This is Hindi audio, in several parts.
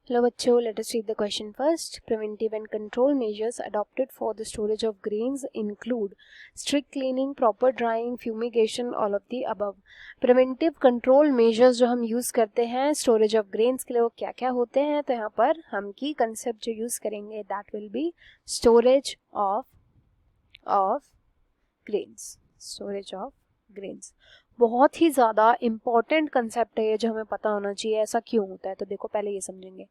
Hello बच्चों, let us read the question first. Preventive and control measures adopted for the storage of grains include strict cleaning, proper drying, fumigation, all of the above. Preventive control measures जो हम यूज करते हैं storage of grains के लिए वो क्या क्या होते हैं, तो यहाँ पर हम की concept जो यूज करेंगे that will be storage of grains. Storage of grains बहुत ही ज़्यादा इम्पॉर्टेंट कंसेप्ट है ये, जो हमें पता होना चाहिए. ऐसा क्यों होता है, तो देखो पहले ये समझेंगे.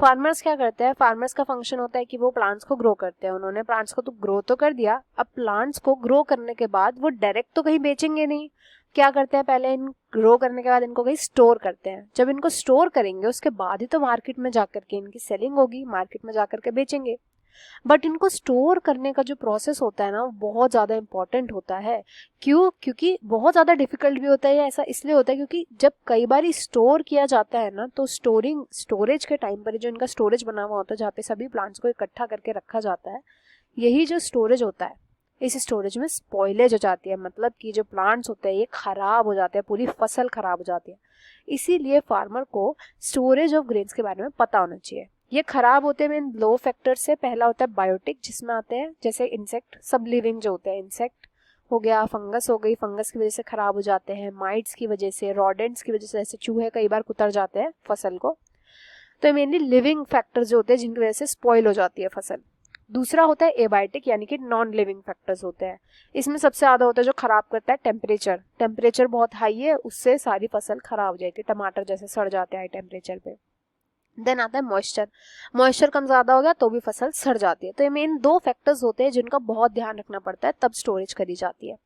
फार्मर्स क्या करते हैं, फार्मर्स का फंक्शन होता है कि वो प्लांट्स को ग्रो करते हैं. उन्होंने प्लांट्स को तो ग्रो तो कर दिया, अब प्लांट्स को ग्रो करने के बाद वो डायरेक्ट तो कहीं बेचेंगे नहीं. क्या करते हैं, पहले इन ग्रो करने के बाद इनको कहीं स्टोर करते हैं. जब इनको स्टोर करेंगे उसके बाद ही तो मार्केट में जाकर के इनकी सेलिंग होगी, मार्केट में जाकर के बेचेंगे. बट इनको स्टोर करने का जो प्रोसेस होता है ना, वो बहुत ज़्यादा इंपॉर्टेंट होता है. क्यों? क्योंकि बहुत ज़्यादा डिफिकल्ट भी होता है. ऐसा इसलिए होता है क्योंकि जब कई बार स्टोर किया जाता है ना, तो स्टोरेज के टाइम पर जो इनका स्टोरेज बना हुआ होता है, जहाँ पे सभी प्लांट्स को इकट्ठा करके रखा जाता है, यही जो स्टोरेज होता है, इस स्टोरेज में स्पॉइलेज हो जाती है. मतलब कि जो प्लांट्स होते हैं ये खराब हो जाते हैं, पूरी फसल खराब हो जाती है. इसीलिए फार्मर को स्टोरेज ऑफ ग्रेन्स के बारे में पता होना चाहिए. ये खराब होते हैं इन लो फैक्टर्स से. पहला होता है बायोटिक, जिसमें आते हैं जैसे इंसेक्ट, सब लिविंग जो होते हैं, इंसेक्ट हो गया, फंगस हो गई, फंगस की वजह से खराब हो जाते हैं, माइट्स की वजह से, रॉडेंट्स की वजह से, ऐसे चूहे कई बार कुतर जाते हैं फसल को. तो मेनली लिविंग फैक्टर्स जो होते हैं जिनकी वजह से स्पॉइल हो जाती है फसल. दूसरा होता है एबायोटिक, यानी कि नॉन लिविंग फैक्टर्स होते हैं. इसमें सबसे ज्यादा होता है जो खराब करता है टेम्परेचर. टेम्परेचर बहुत हाई है, उससे सारी फसल खराब हो जाएगी. टमाटर जैसे सड़ जाते हैं हाई टेम्परेचर पे. देन आता है मॉइस्चर. मॉइस्चर कम ज़्यादा हो गया तो भी फसल सड़ जाती है. तो ये मेन दो फैक्टर्स होते हैं जिनका बहुत ध्यान रखना पड़ता है, तब स्टोरेज करी जाती है.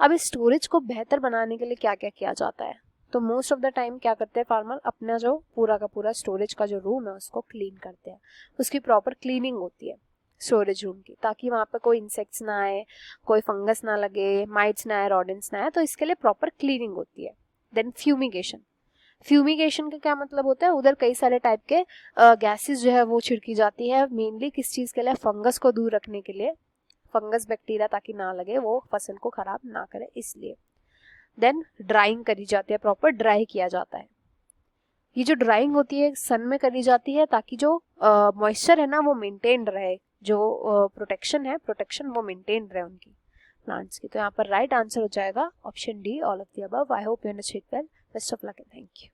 अब इस स्टोरेज को बेहतर बनाने के लिए क्या क्या किया जाता है, तो मोस्ट ऑफ द टाइम क्या करते हैं फार्मर, अपना जो पूरा का पूरा स्टोरेज का जो रूम है उसको क्लीन करते हैं. उसकी प्रॉपर क्लीनिंग होती है स्टोरेज रूम की, ताकि वहाँ पर कोई इंसेक्ट्स ना आए, कोई फंगस ना लगे, माइट्स ना आए, रॉडेंट्स ना आए. तो इसके लिए प्रॉपर क्लीनिंग होती है. Then fumigation. फ्यूमिगेशन का क्या मतलब होता है, उधर कई सारे टाइप के गैसेस जो है वो छिड़की जाती है. मेनली किस चीज़ के लिए, फंगस को दूर रखने के लिए, फंगस बैक्टीरिया ताकि ना लगे, वो फसल को खराब ना करे इसलिए. देन ड्राइंग करी जाती है, प्रॉपर ड्राई किया जाता है. ये जो ड्राइंग होती है सन में करी जाती है, ताकि जो मॉइस्चर है ना वो मेंटेन रहे, जो प्रोटेक्शन वो मेंटेन रहे उनकी प्लांट्स की. तो यहाँ पर राइट आंसर हो जाएगा option D, all of the above. I hope you understood well. Best of luck and thank you.